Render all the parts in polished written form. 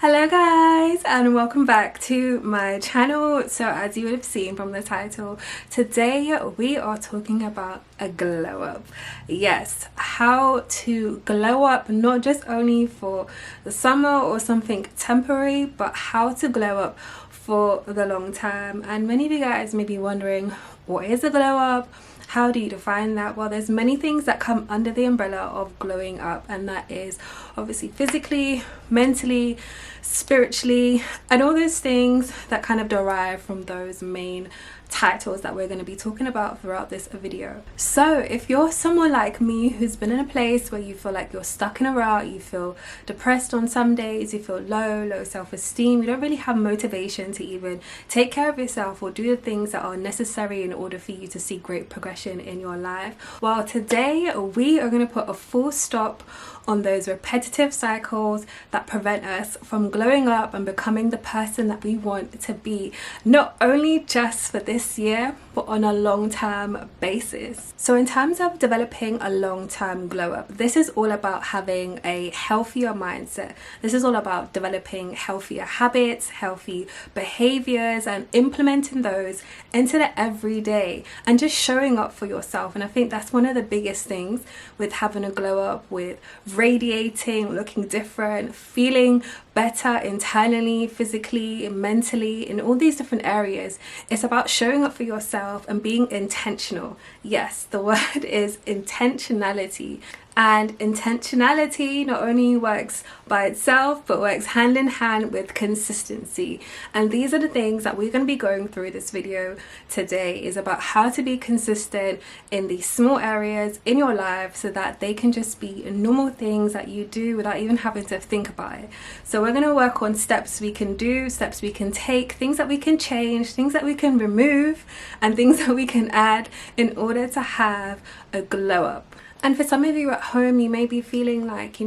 Hello guys, and welcome back to my channel. So as you would have seen from the title, today we are talking about a glow up. Yes, how to glow up, not just only for the summer or something temporary, but how to glow up for the long term. And many of you guys may be wondering, what is a glow up? How do you define that? Well, there's many things that come under the umbrella of glowing up, and that is obviously physically, mentally, spiritually, and all those things that kind of derive from those main titles that we're going to be talking about throughout this video. So if you're someone like me who's been in a place where you feel like you're stuck in a rut, you feel depressed on some days, you feel low self-esteem, you don't really have motivation to even take care of yourself or do the things that are necessary in order for you to see great progression in your life, well, today we are going to put a full stop on those repetitive cycles that prevent us from glowing up and becoming the person that we want to be, not only just for this year but on a long-term basis. So in terms of developing a long-term glow up, this is all about having a healthier mindset. This is all about developing healthier habits, healthy behaviors, and implementing those into the everyday and just showing up for yourself. And I think that's one of the biggest things with having a glow up, with radiating, looking different, feeling better internally, physically, mentally, in all these different areas. It's about showing up for yourself and being intentional. Yes, the word is intentionality. And intentionality not only works by itself but works hand in hand with consistency. And these are the things that we're going to be going through this video today, is about how to be consistent in these small areas in your life so that they can just be normal things that you do without even having to think about it. So we're going to work on steps we can do, steps we can take, things that we can change, things that we can remove, and things that we can add in order to have a glow up. And for some of you at home, you may be feeling like,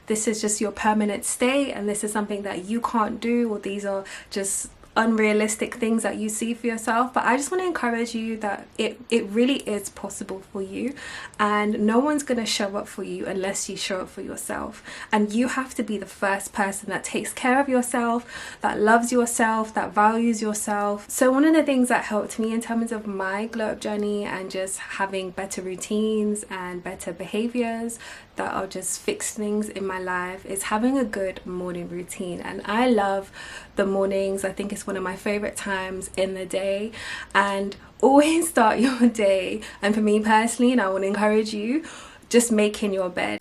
this is just your permanent state and this is something that you can't do, or these are just unrealistic things that you see for yourself. But I just want to encourage you that it really is possible for you, and no one's going to show up for you unless you show up for yourself. And you have to be the first person that takes care of yourself, that loves yourself, that values yourself. So one of the things that helped me in terms of my glow up journey and just having better routines and better behaviors that are just fixed things in my life is having a good morning routine. And I love the mornings. I think it's one of my favorite times in the day, and always start your day, and for me personally, and I want to encourage you, just making your bed,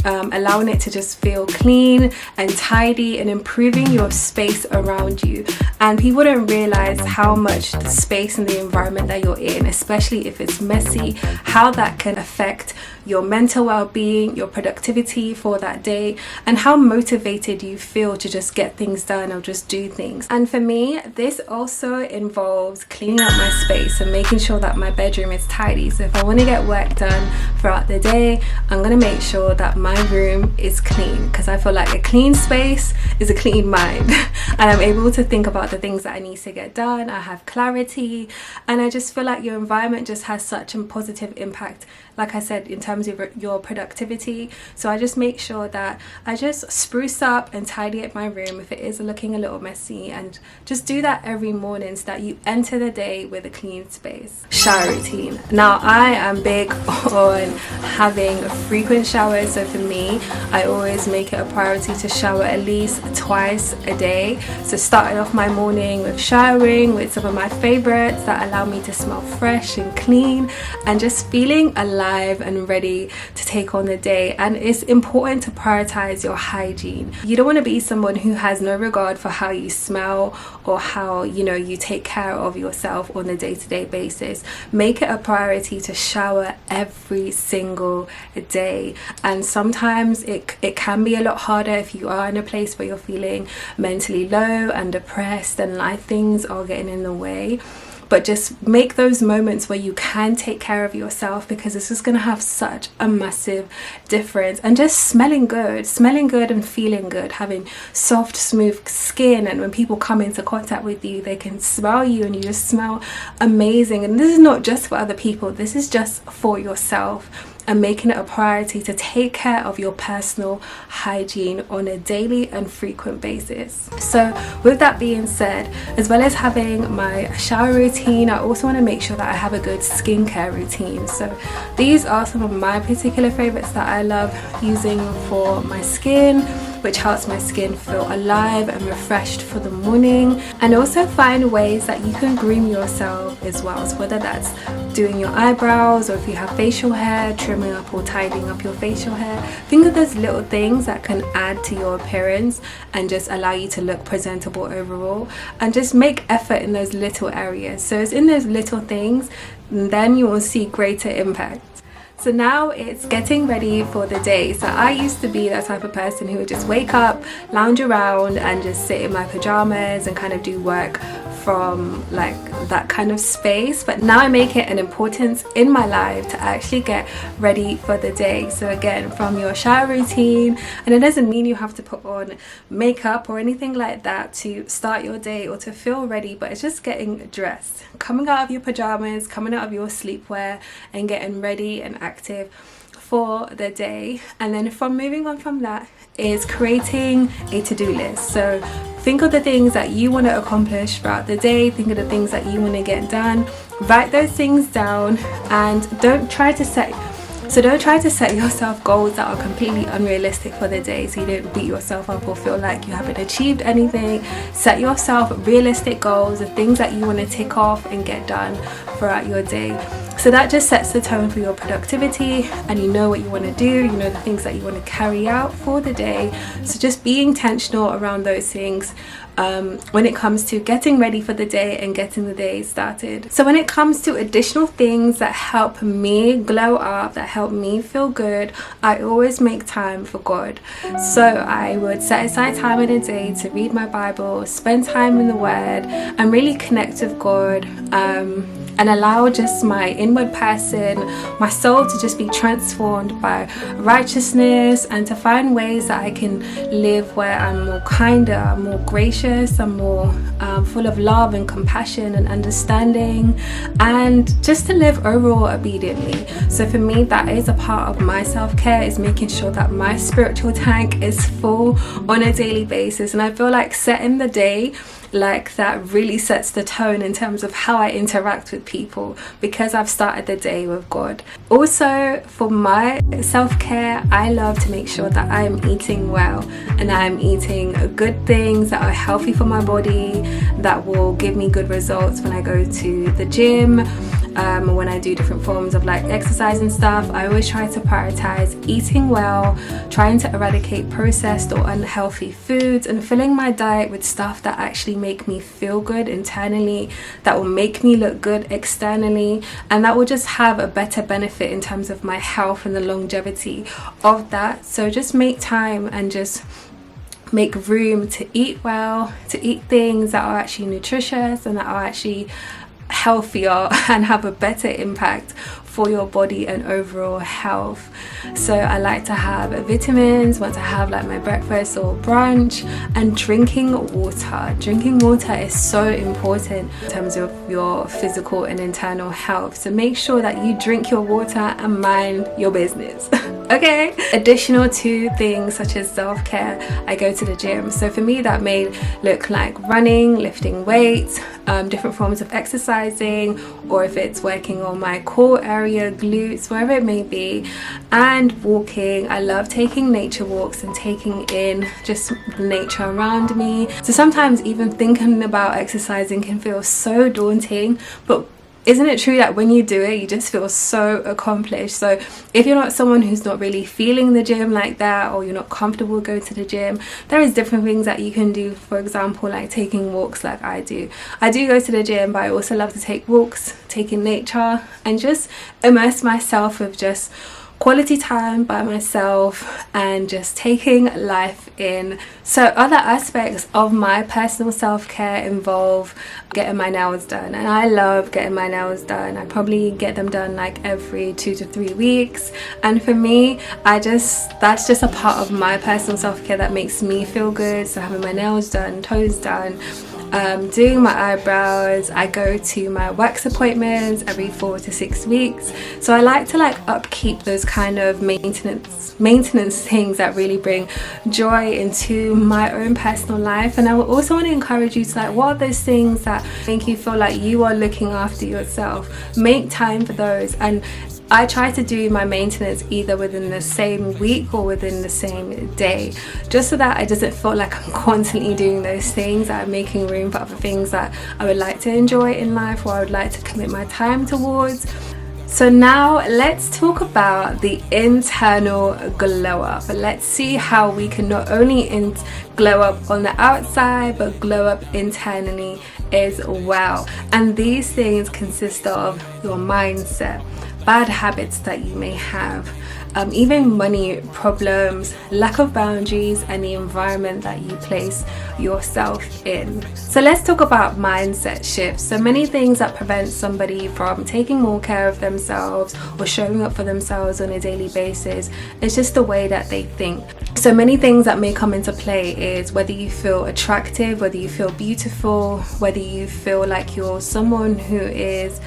allowing it to just feel clean and tidy and improving your space around you. And people don't realize how much the space and the environment that you're in, especially if it's messy, how that can affect your mental well-being, your productivity for that day, and how motivated you feel to just get things done or just do things. And for me, this also involves cleaning up my space and making sure that my bedroom is tidy. So if I want to get work done throughout the day, I'm going to make sure that my room is clean, because I feel like a clean space is a clean mind and I'm able to think about the things that I need to get done. I have clarity, and I just feel like your environment just has such a positive impact, like I said, in terms of your productivity. So I just make sure that I just spruce up and tidy up my room if it is looking a little messy, and just do that every morning so that you enter the day with a clean space. Shower routine. Now, I am big on having frequent showers. So for me, I always make it a priority to shower at least twice a day. So starting off my morning with showering with some of my favorites that allow me to smell fresh and clean and just feeling alive and ready to take on the day. And it's important to prioritize your hygiene. You don't want to be someone who has no regard for how you smell or how you take care of yourself on a day-to-day basis. Make it a priority to shower every single day. And sometimes it can be a lot harder if you are in a place where you're feeling mentally low and depressed and life things are getting in the way. But just make those moments where you can take care of yourself, because this is going to have such a massive difference. And just smelling good and feeling good, having soft, smooth skin, and when people come into contact with you, they can smell you and you just smell amazing. And this is not just for other people, this is just for yourself. and making it a priority to take care of your personal hygiene on a daily and frequent basis. So with that being said, as well as having my shower routine, I also want to make sure that I have a good skincare routine. So these are some of my particular favorites that I love using for my skin, which helps my skin feel alive and refreshed for the morning. And also find ways that you can groom yourself as well, so whether that's doing your eyebrows, or if you have facial hair, trimming up or tidying up your facial hair. Think of those little things that can add to your appearance and just allow you to look presentable overall, and just make effort in those little areas. So it's in those little things, and then you will see greater impact. So now it's getting ready for the day. So I used to be that type of person who would just wake up, lounge around and just sit in my pajamas and kind of do work from like that kind of space. But now I make it an importance in my life to actually get ready for the day. So again, from your shower routine, and it doesn't mean you have to put on makeup or anything like that to start your day or to feel ready, but it's just getting dressed, coming out of your pajamas, coming out of your sleepwear and getting ready and active for the day. And then from moving on from that is creating a to-do list. So think of the things that you want to accomplish throughout the day, think of the things that you want to get done, write those things down, and don't try to set yourself goals that are completely unrealistic for the day, so you don't beat yourself up or feel like you haven't achieved anything. Set yourself realistic goals, the things that you want to tick off and get done throughout your day. So that just sets the tone for your productivity, and you know what you want to do, you know the things that you want to carry out for the day. So just be intentional around those things when it comes to getting ready for the day and getting the day started. So when it comes to additional things that help me glow up, that help me feel good, I always make time for God. So I would set aside time in a day to read my Bible, spend time in the Word, and really connect with God, and allow just my inward person, my soul, to just be transformed by righteousness, and to find ways that I can live where I'm more kinder, more gracious, I'm more full of love and compassion and understanding, and just to live overall obediently. So for me, that is a part of my self-care, is making sure that my spiritual tank is full on a daily basis. And I feel like setting the day like that really sets the tone in terms of how I interact with people, because I've started the day with God. Also, for my self-care, I love to make sure that I'm eating well and I'm eating good things that are healthy for my body, that will give me good results when I go to the gym, when I do different forms of like exercise and stuff. I always try to prioritize eating well, trying to eradicate processed or unhealthy foods, and filling my diet with stuff that actually make me feel good internally, that will make me look good externally, and that will just have a better benefit in terms of my health and the longevity of that. So just make time and just make room to eat well, to eat things that are actually nutritious and that are actually healthier and have a better impact for your body and overall health. So I like to have vitamins once I have like my breakfast or brunch, and drinking water. Drinking water is so important in terms of your physical and internal health. So make sure that you drink your water and mind your business. Okay, additional to things such as self-care, I go to the gym. So for me, that may look like running, lifting weights, different forms of exercising, or if it's working on my core area, glutes, wherever it may be, and walking. I love taking nature walks and taking in just the nature around me. So sometimes even thinking about exercising can feel so daunting, but isn't it true that when you do it, you just feel so accomplished? So if you're not someone who's not really feeling the gym like that, or you're not comfortable going to the gym, there is different things that you can do. For example, like taking walks like I do. I do go to the gym, but I also love to take walks, take in nature, and just immerse myself with just quality time by myself and just taking life in. So other aspects of my personal self-care involve getting my nails done, and I love getting my nails done. I probably get them done like every 2 to 3 weeks, and for me, that's just a part of my personal self-care that makes me feel good. So having my nails done, toes done, doing my eyebrows. I go to my wax appointments every 4 to 6 weeks. So I like to upkeep those kind of maintenance things that really bring joy into my own personal life. And I would also want to encourage you to what are those things that make you feel like you are looking after yourself. Make time for those. And I try to do my maintenance either within the same week or within the same day, just so that it doesn't feel like I'm constantly doing those things, that I'm making room for other things that I would like to enjoy in life or I would like to commit my time towards. So now let's talk about the internal glow up. Let's see how we can not only glow up on the outside but glow up internally as well. And these things consist of your mindset, bad habits that you may have, even money problems, lack of boundaries, and the environment that you place yourself in. So let's talk about mindset shifts. So many things that prevent somebody from taking more care of themselves or showing up for themselves on a daily basis is just the way that they think. So many things that may come into play is whether you feel attractive, whether you feel beautiful, whether you feel like you're someone who is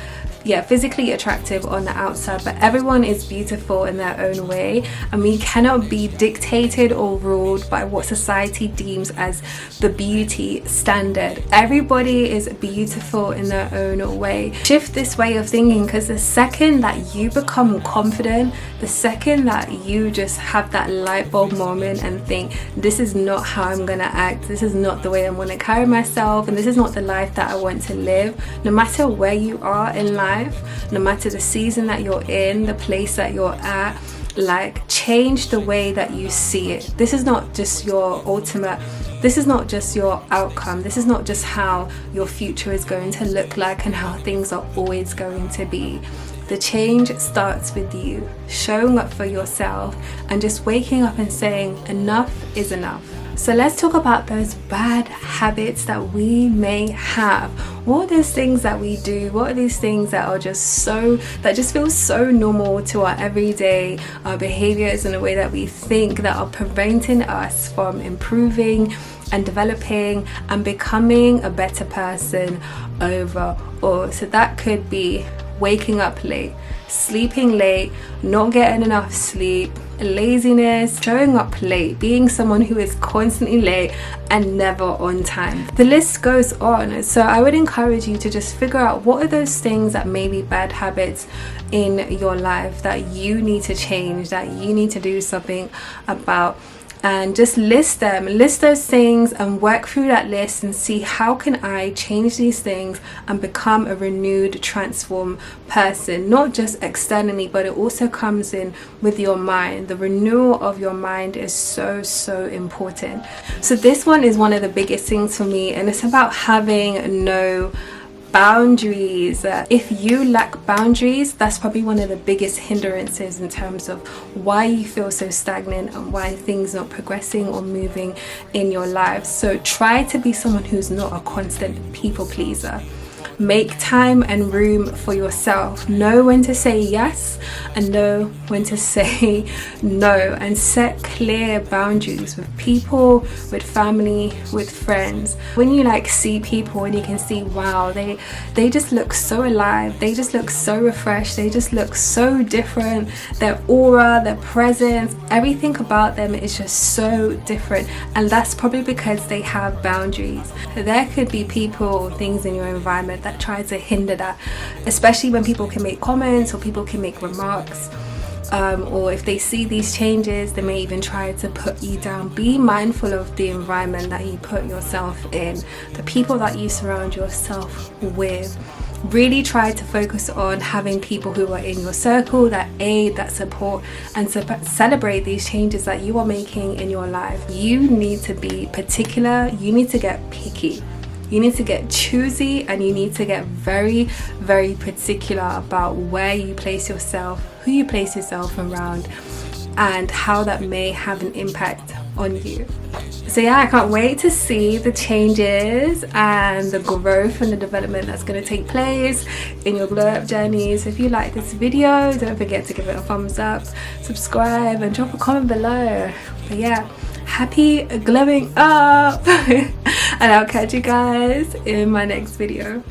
physically attractive on the outside, but everyone is beautiful in their own way, and we cannot be dictated or ruled by what society deems as the beauty standard. Everybody is beautiful in their own way. Shift this way of thinking, because the second that you become confident, the second that you just have that light bulb moment and think, this is not how I'm gonna act, this is not the way I'm gonna carry myself, and this is not the life that I want to live, no matter where you are in life, no matter the season that you're in, the place that you're at, change the way that you see it. This is not just your ultimate, this is not just your outcome, this is not just how your future is going to look like and how things are always going to be. The change starts with you showing up for yourself and just waking up and saying, enough is enough. So let's talk about those bad habits that we may have. What are those things that we do? What are these things that are just feel so normal to our everyday behaviors and the way that we think, that are preventing us from improving and developing and becoming a better person overall? So that could be waking up late, sleeping late, not getting enough sleep, laziness, showing up late, being someone who is constantly late and never on time. The list goes on. So I would encourage you to just figure out what are those things that may be bad habits in your life that you need to change, that you need to do something about, and just list those things and work through that list and see, how can I change these things and become a renewed, transformed person, not just externally, but it also comes in with your mind. The renewal of your mind is so important. So this one is one of the biggest things for me, and it's about having no boundaries. If you lack boundaries, that's probably one of the biggest hindrances in terms of why you feel so stagnant and why things not progressing or moving in your life. So try to be someone who's not a constant people pleaser. Make time and room for yourself. Know when to say yes and know when to say no, and set clear boundaries with people, with family, with friends. When you see people and you can see, wow, they just look so alive, they just look so refreshed, they just look so different, their aura, their presence, everything about them is just so different, and that's probably because they have boundaries. There could be people, things in your environment that try to hinder that, especially when people can make comments or people can make remarks, or if they see these changes, they may even try to put you down. Be mindful of the environment that you put yourself in, the people that you surround yourself with. Really try to focus on having people who are in your circle that aid, that support, and celebrate these changes that you are making in your life. You need to be particular, you need to get picky, you need to get choosy, and you need to get very particular about where you place yourself, who you place yourself around, and how that may have an impact on you. So yeah, I can't wait to see the changes and the growth and the development that's going to take place in your glow up journey. So if you like this video, don't forget to give it a thumbs up, subscribe, and drop a comment below. But yeah, happy glowing up. and I'll catch you guys in my next video.